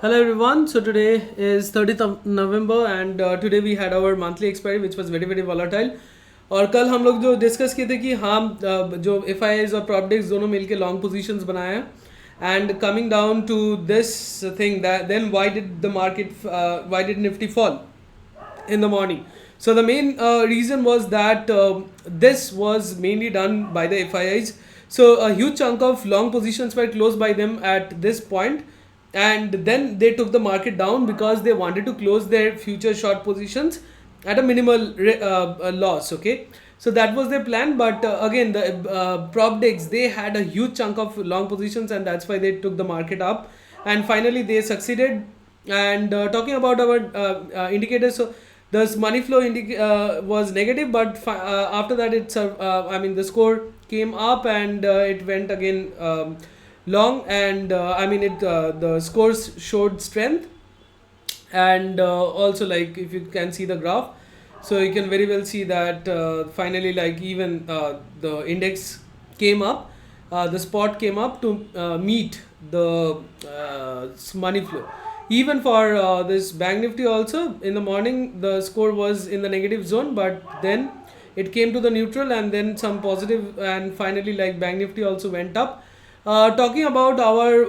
Hello everyone. So today is 30th of November and today we had our monthly expiry which was very volatile. और कल हम लोग जो discuss किए थे कि हाँ जो FIIs और प्रॉपर्टीज दोनों मिलके लॉन्ग पोजीशंस बनाए हैं and coming down to this thing that then why did the market why did Nifty fall in the morning. So the main reason was that this was mainly done by the FIIs. So a huge chunk of long positions were closed by them at this point, and then they took the market down because they wanted to close their future short positions at a minimal loss. Okay, so that was their plan. But again, the prop decks, they had a huge chunk of long positions, and that's why they took the market up. And finally, they succeeded. And talking about our indicators, so the money flow was negative, but after that I mean the score came up and it went again long, and I mean it the scores showed strength. And also, like, if you can see the graph, so you can very well see that finally, like, even the index came up, the spot came up to meet the money flow. Even for this bank nifty also, in the morning the score was in the negative zone, but then it came to the neutral and then some positive, and finally, like, bank nifty also went up. Talking about our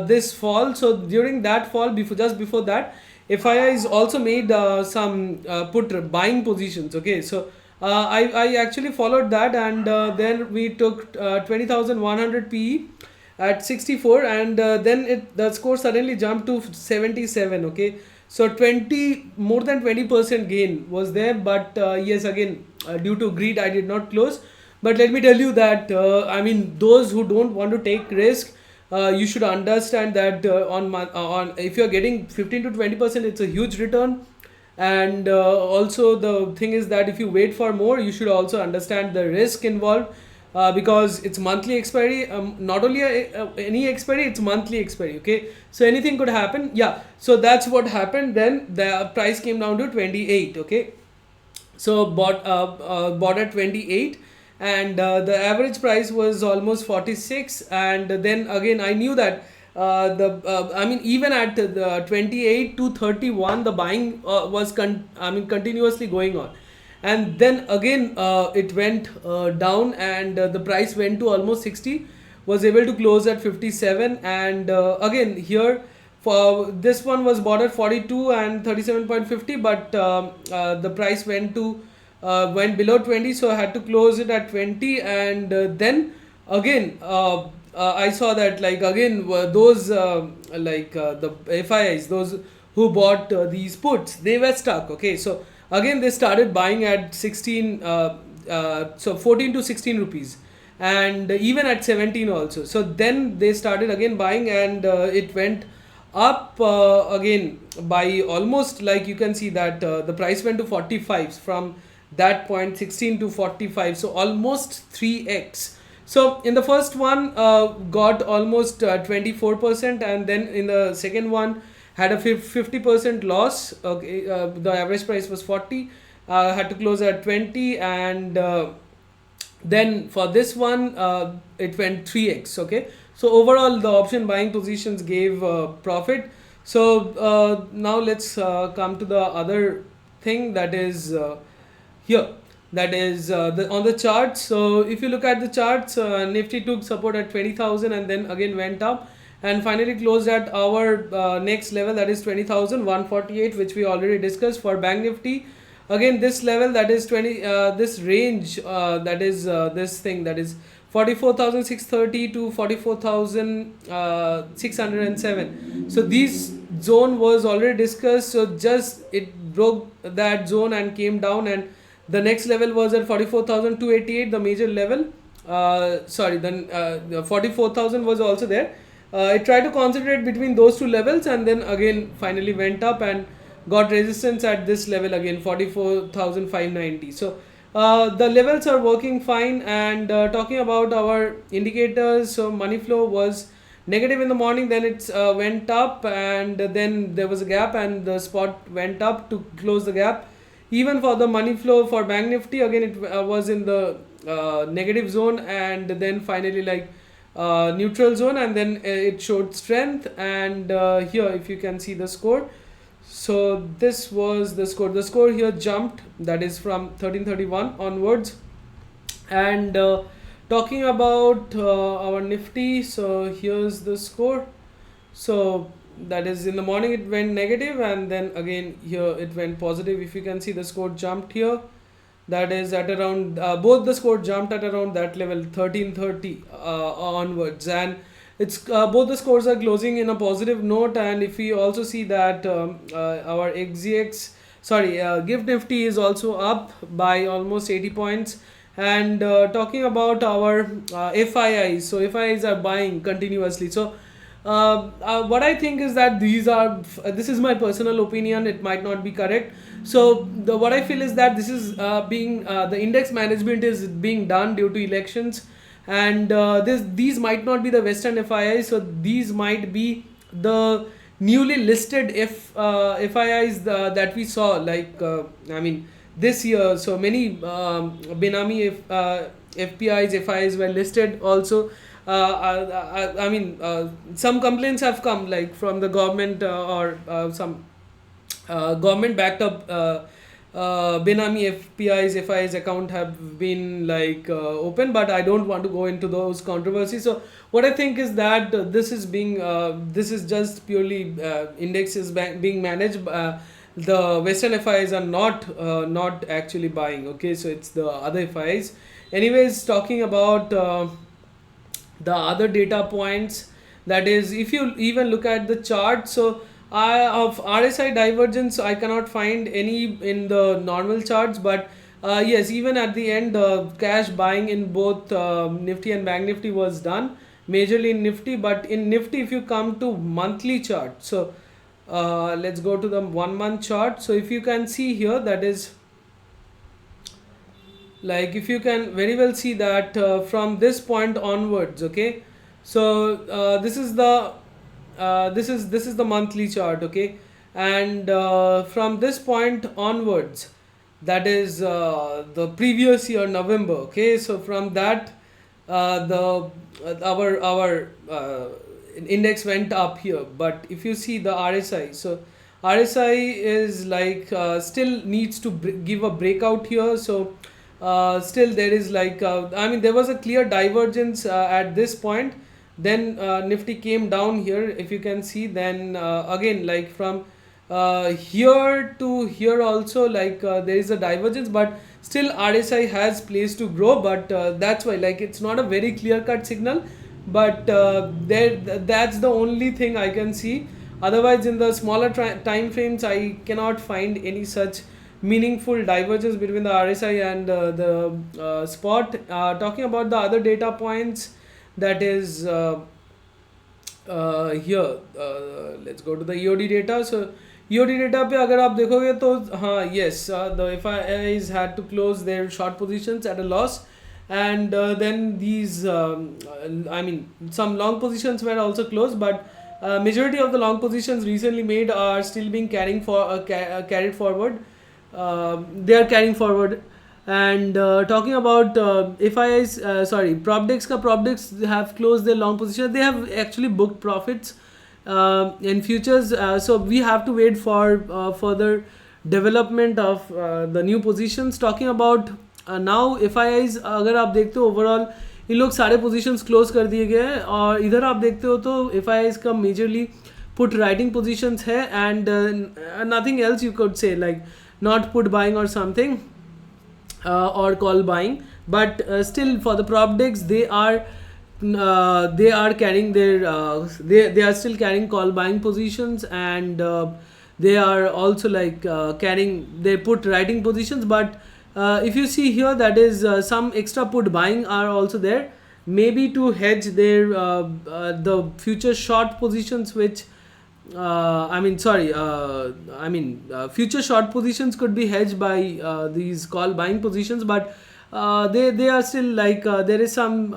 this fall, so during that fall, just before that, FIIs also made some put buying positions. Okay, so I actually followed that, and then we took 20,100 PE at 64, and then the score suddenly jumped to 77. Okay, so 20 more than 20% gain was there, but yes, again, due to greed I did not close. But let me tell you that I mean, those who don't want to take risk, you should understand that on if you're getting 15 to 20%, it's a huge return. And also the thing is that if you wait for more, you should also understand the risk involved, because it's monthly expiry. Not only any expiry, it's monthly expiry. Okay, so anything could happen. Yeah, so that's what happened. Then the price came down to 28. Okay, so bought at 28, and the average price was almost 46. And then again, I knew that the I mean, even at the 28 to 31, the buying was continuously going on. And then again it went down, and the price went to almost 60, was able to close at 57. And again here, for this one was bought at 42 and 37.50, but the price went below 20, so I had to close it at 20. And then again I saw that, like, again those the FIIs, those who bought these puts, they were stuck. Okay, so again they started buying at 16, so 14 to 16 rupees, and even at 17 also. So then they started again buying, and it went up again by almost, like, you can see that the price went to 45 from that point, 16 to 45, so almost 3x. So in the first one got almost 24%, and then in the second one had a 50% loss. Okay, the average price was 40, had to close at 20. And then for this one it went 3x. Okay, so overall the option buying positions gave profit. So now let's come to the other thing, that is here, that is on the charts. So if you look at the charts, Nifty took support at 20,000 and then again went up, and finally closed at our next level, that is 20,148, which we already discussed. For bank nifty, again this level, that is 20 this range, that is this thing, that is 44,630 to 44,607. So this zone was already discussed, so just it broke that zone and came down, and the next level was at 44,288, the major level. Sorry, then 44,000 was also there. It tried to concentrate between those two levels, and then again finally went up and got resistance at this level again, 44,590. So the levels are working fine. And talking about our indicators, so money flow was negative in the morning, then it went up, and then there was a gap, and the spot went up to close the gap. Even for the money flow for bank nifty, again it was in the negative zone, and then finally, like, neutral zone, and then it showed strength. And here if you can see the score, so this was the score. The score here jumped, that is from 1331 onwards. And talking about our Nifty, so here's the score. So that is, in the morning it went negative, and then again here it went positive. If you can see, the score jumped here, that is at around both the score jumped at around that level, 1330 onwards. And it's both the scores are closing in a positive note. And if we also see that our XGX, sorry, Gift Nifty is also up by almost 80 points. And talking about our FIIs, so FIIs are buying continuously. So what I think is that this is my personal opinion, it might not be correct. So what I feel is that this is the index management is being done due to elections. And these might not be the Western FIIs, so these might be the newly listed FIIs that we saw, like I mean this year. So many Benami FPIs, FIIs were listed also. I mean, some complaints have come, like from the government or some government backed up Benami FPIs, FIIs account have been like open, but I don't want to go into those controversies. So what I think is that this is just purely indexes being managed. The Western FIIs are not actually buying. Okay, so it's the other FIIs. Anyways, talking about the other data points, that is, if you even look at the chart, so of RSI divergence I cannot find any in the normal charts. But yes, even at the end, cash buying in both Nifty and Bank Nifty was done, majorly in Nifty. But in Nifty, if you come to monthly chart, so let's go to the 1 month chart. So if you can see here, that is, like, if you can very well see that from this point onwards, okay, so this is the monthly chart, okay. And from this point onwards, that is the previous year November, okay. So from that our index went up here. But if you see the RSI, so RSI is like still needs to give a breakout here. So still there is like I mean, there was a clear divergence at this point. Then Nifty came down here, if you can see. Then again, like from here to here also, like there is a divergence, but still RSI has place to grow. But that's why, like, it's not a very clear cut signal. But that's the only thing I can see. Otherwise, in the smaller time frames, I cannot find any such meaningful divergence between the RSI and the spot. Talking about the other data points, that is here, let's go to the EOD data. So EOD data पे अगर आप देखोगे तो हाँ, yes, the FIIs had to close their short positions at a loss. And then these I mean, some long positions were also closed, but majority of the long positions recently made are still being carried forward. They are carrying forward. And talking about FIIs, sorry, PropDex have closed their long position. They have actually booked profits in futures. So we have to wait for further development of the new positions. Talking about now FIIs, अगर आप देखते हो overall ये लोग सारे positions close कर दिए गए हैं. और इधर आप देखते हो तो FIIs का मेजरली पुट राइटिंग पोजीशंस है. And nothing else you could say, like not put buying or something or call buying. But still for the PropDex, they are carrying their they are still carrying call buying positions. And they are also like carrying their put writing positions. But if you see here, that is some extra put buying are also there, maybe to hedge their the future short positions, which future short positions could be hedged by these call buying positions. But they are still like there is some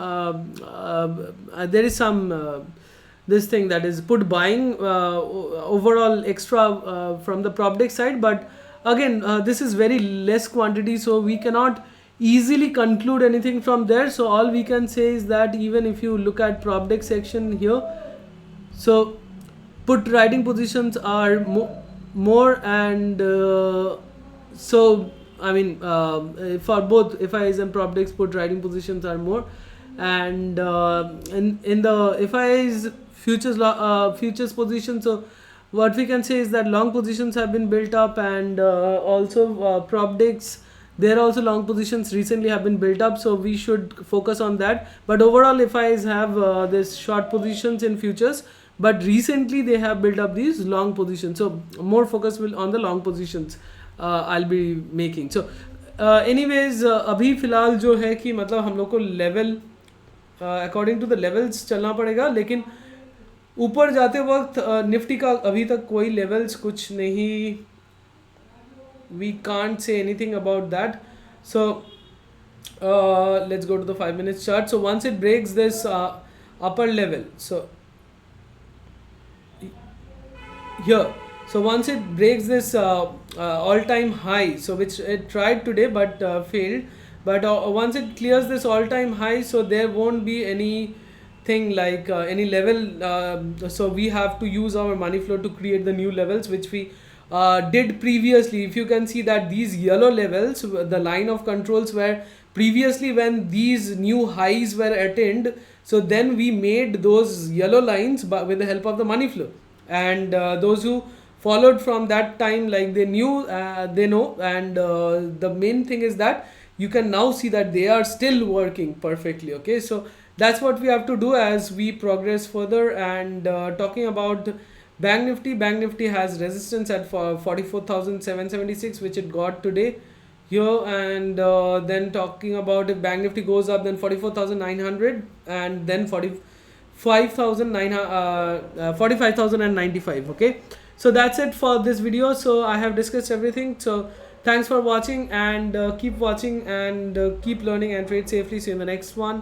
this thing, that is put buying overall extra from the PropDex side. But again, this is very less quantity, so we cannot easily conclude anything from there. So all we can say is that even if you look at prop deck section here, so put writing positions are more, and so I mean for both FIIs and prop decks, put writing positions are more. And in the FIIs futures position, so what we can say is that long positions have been built up, and also prop decks, there also long positions recently have been built up, so we should focus on that. But overall FIIs have this short positions in futures, but recently they have built up these long positions, so more focus will on the long positions I'll be making. So anyways अभी फिलहाल जो है कि मतलब हम लोग को level according to the levels चलना पड़ेगा, लेकिन ऊपर जाते वक्त निफ्टी का अभी तक कोई लेवल्स कुछ नहीं, we can't say anything about that. So let's go to the 5 minutes chart. So once it breaks this upper level, so here, so once it breaks this all-time high, so which it tried today but failed, but once it clears this all-time high, so there won't be anything like any level, so we have to use our money flow to create the new levels, which we did previously. If you can see that these yellow levels, the line of controls were previously when these new highs were attained, so then we made those yellow lines with the help of the money flow. And those who followed from that time, like they knew, they know. And the main thing is that you can now see that they are still working perfectly. Okay, so that's what we have to do as we progress further. And talking about BankNifty has resistance at 44,776, which it got today here. And then talking about if BankNifty goes up, then 44,900, and then 45,095. Okay, so that's it for this video. So I have discussed everything. So thanks for watching, and keep watching, and keep learning and trade safely. See you in the next one.